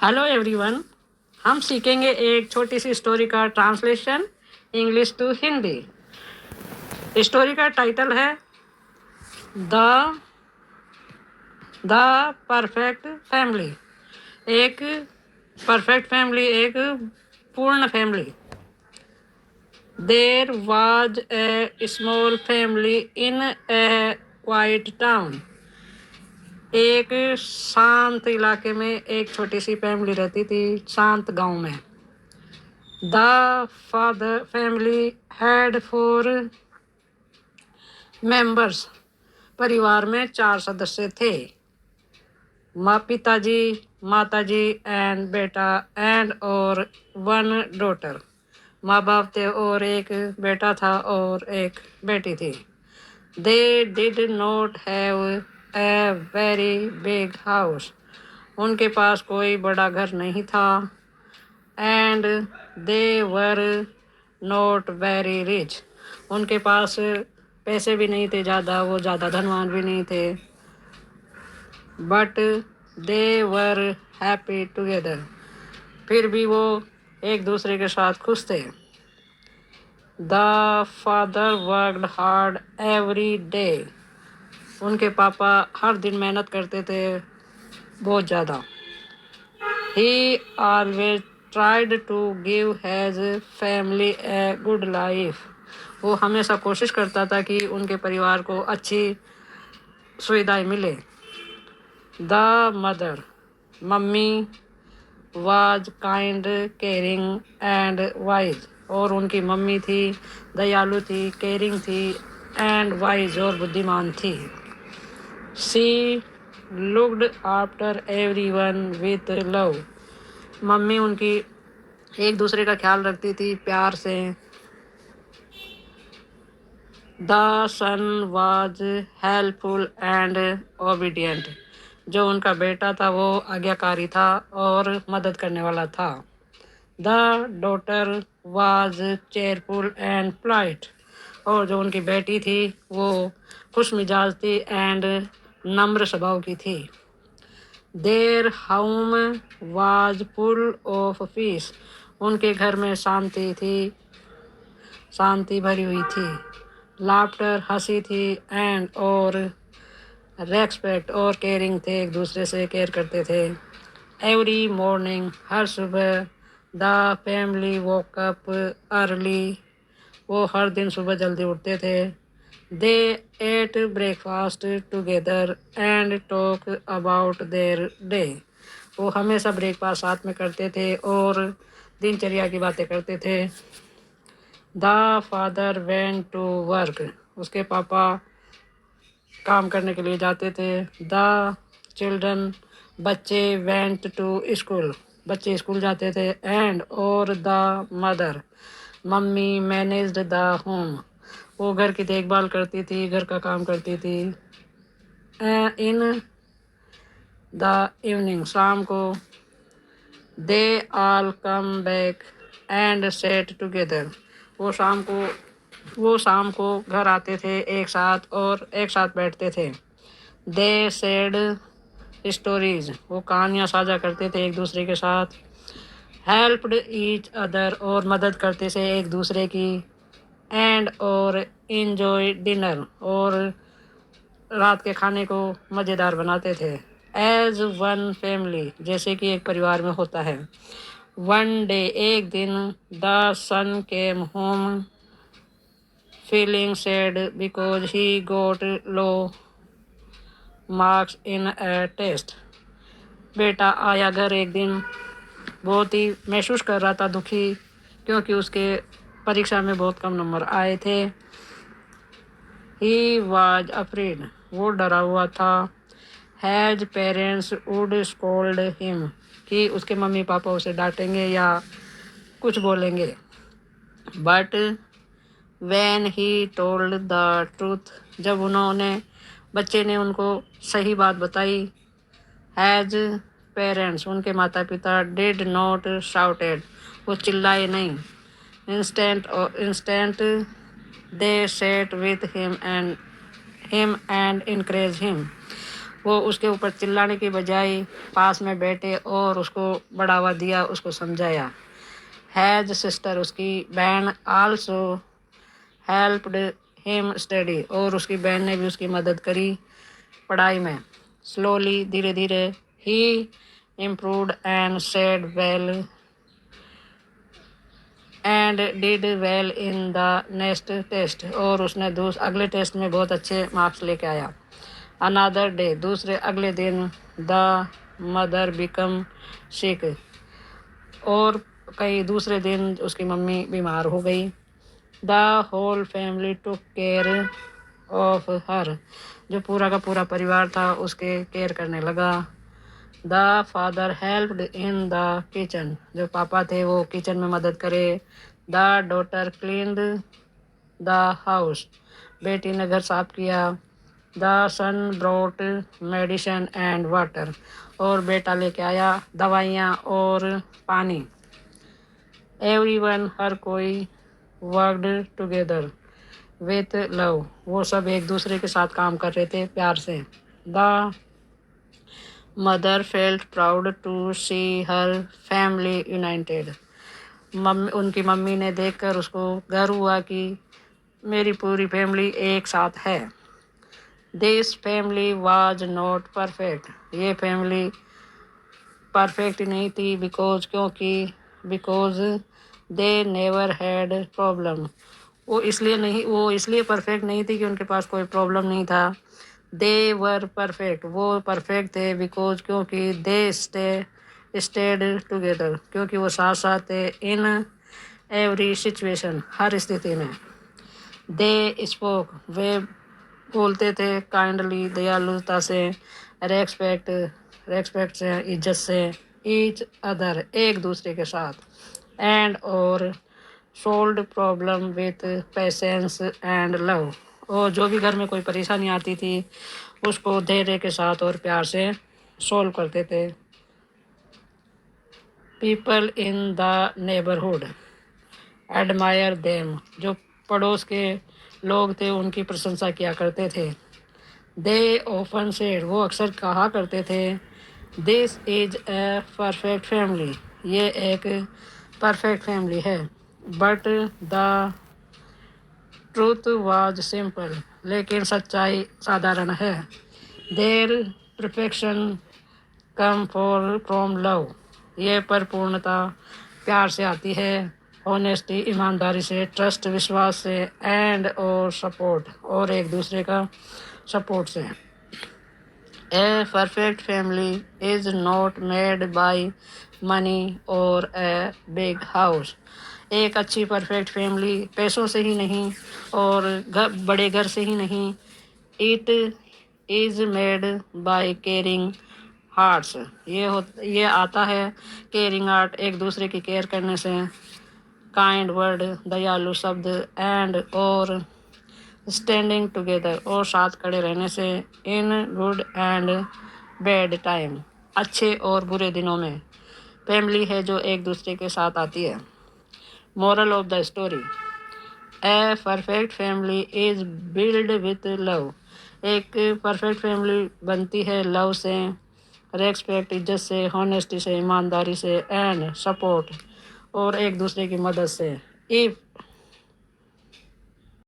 Hello everyone. हम सीखेंगे एक छोटी सी स्टोरी का translation English to Hindi. Story का टाइटल है द द परफेक्ट फैमिली। एक परफेक्ट फैमिली, एक पूर्ण family. There was a small family in a quiet town. एक शांत इलाके में एक छोटी सी फैमिली रहती थी, शांत गांव में। The father family had 4 members. परिवार में 4 सदस्य थे। पिताजी, माताजी एंड बेटा एंड और 1 डॉटर। माँ बाप थे और एक बेटा था और एक बेटी थी। They did not have a very big house. उनके पास कोई बड़ा घर नहीं था। And they were not very rich. उनके पास पैसे भी नहीं थे ज़्यादा, वो ज़्यादा धनवान भी नहीं थे। But they were happy together. फिर भी वो एक दूसरे के साथ खुश थे। The father worked hard every day. उनके पापा हर दिन मेहनत करते थे, बहुत ज़्यादा। He always tried to give his family a good life. वो हमेशा कोशिश करता था कि उनके परिवार को अच्छी सुविधाएं मिले। The mother, mummy, was kind, caring and wise. और उनकी मम्मी थी, दयालु थी, केयरिंग थी एंड वाइज और बुद्धिमान थी। She looked after everyone with love. मम्मी उनकी एक दूसरे का ख्याल रखती थी प्यार से। The son was helpful and obedient. जो उनका बेटा था वो आज्ञाकारी था और मदद करने वाला था। The daughter was cheerful and polite. और जो उनकी बेटी थी वो खुश मिजाज थी एंड नम्र स्वभाव की थी। Their home was full of peace. उनके घर में शांति थी, शांति भरी हुई थी। लाफ्टर, हंसी थी एंड और रेस्पेक्ट और केयरिंग थे, एक दूसरे से केयर करते थे। एवरी मॉर्निंग, हर सुबह। The family woke up early. वो हर दिन सुबह जल्दी उठते थे। They ate breakfast together and talk about their day. वो हमेशा ब्रेकफास्ट साथ में करते थे और दिनचर्या की बातें करते थे। The father went to work. उसके पापा काम करने के लिए जाते थे। द चिल्ड्रन, बच्चे, वेंट टू स्कूल। बच्चे स्कूल जाते थे। एंड और द मदर, मम्मी, मैनेज्ड द होम। वो घर की देखभाल करती थी, घर का काम करती थी। इन द इवनिंग, शाम को। They all come back and set together. वो शाम को घर आते थे एक साथ और एक साथ बैठते थे। They said stories. वो कहानियाँ साझा करते थे एक दूसरे के साथ। हेल्प्ड ईच अदर, और मदद करते थे एक दूसरे की। एंड और इंजॉय डिनर, और रात के खाने को मज़ेदार बनाते थे। एज वन फैमिली, जैसे कि एक परिवार में होता है। वन डे, एक दिन। The son came home feeling sad because he got low marks in a test. बेटा आया घर एक दिन, बहुत ही महसूस कर रहा था दुखी, क्योंकि उसके परीक्षा में बहुत कम नंबर आए थे। ही वाज अफ्रेड, वो डरा हुआ था। Has parents would scold him, कि उसके मम्मी पापा उसे डांटेंगे या कुछ बोलेंगे। But when he told the truth, जब बच्चे ने उनको सही बात बताई। हैज पेरेंट्स, उनके माता पिता, डिड नॉट शाउटेड, वो चिल्लाए नहीं। Instant they set with him and encourage him, वो उसके ऊपर चिल्लाने की बजाय पास में बैठे और उसको बढ़ावा दिया, उसको समझाया। हैज सिस्टर, उसकी बहन, आल्सो हेल्प्ड हिम स्टडी, और उसकी बहन ने भी उसकी मदद करी पढ़ाई में। स्लोली, धीरे धीरे, he improved and said well and did well in the next test, और उसने अगले टेस्ट में बहुत अच्छे मार्क्स लेके आया। अनदर डे, दूसरे अगले दिन, द मदर बिकम सिक, और कई दूसरे दिन उसकी मम्मी बीमार हो गई। The whole family took care of her, जो पूरा का पूरा परिवार था उसके केयर करने लगा। The father helped in the kitchen, जो पापा थे वो किचन में मदद करे। The daughter cleaned the house, बेटी ने घर साफ किया। The son brought medicine and water, और बेटा लेके आया दवाइयाँ और पानी। एवरीवन, हर कोई, वर्कड टुगेदर विथ लव, वो सब एक दूसरे के साथ काम कर रहे थे प्यार से। The mother felt proud to see her family united, उनकी मम्मी ने देखकर उसको गर्व हुआ कि मेरी पूरी फैमिली एक साथ है। This family was not perfect, ये फैमिली परफेक्ट नहीं थी because they never had problem, वो इसलिए परफेक्ट नहीं थी कि उनके पास कोई प्रॉब्लम नहीं था। दे वर परफेक्ट, वो परफेक्ट थे बिकॉज क्योंकि दे स्टेड टुगेदर, क्योंकि वो साथ साथ थे इन एवरी सिचुएशन, हर स्थिति में। दे स्पोक, वे बोलते थे काइंडली, दयालुता से, रेस्पेक्ट से, इज्जत से, ईच अदर, एक दूसरे के साथ, एंड और sold problem with patience and love, और जो भी घर में कोई परेशानी आती थी उसको धैर्य के साथ और प्यार से सोल्व करते थे। People in the neighbourhood admire them, जो पड़ोस के लोग थे उनकी प्रशंसा किया करते थे। दे ऑफन सेड, वो अक्सर कहा करते थे, this is a perfect family, ये एक परफेक्ट फैमिली है। But the truth was simple, लेकिन सच्चाई साधारण है। Their perfection come from love, ये परिपूर्णता प्यार से आती है। ऑनेस्टी, ईमानदारी से। ट्रस्ट, विश्वास से। एंड और सपोर्ट, और एक दूसरे का सपोर्ट से। ए perfect family is not made by money और ए बिग हाउस, एक अच्छी परफेक्ट फैमिली पैसों से ही नहीं और बड़े घर से ही नहीं। It is made by caring hearts, ये आता है केयरिंग हार्ट, एक दूसरे की केयर करने से। काइंड वर्ड, दयालु शब्द। एंड और स्टैंडिंग टुगेदर, और साथ खड़े रहने से। In good and bad time, अच्छे और बुरे दिनों में फैमिली है जो एक दूसरे के साथ आती है। Moral of the story, A perfect family is build with love, एक परफेक्ट फैमिली बनती है लव से, रेस्पेक्ट, इज्जत से, हॉनेस्टी से, ईमानदारी से, एंड सपोर्ट, और एक दूसरे की मदद से। इफ़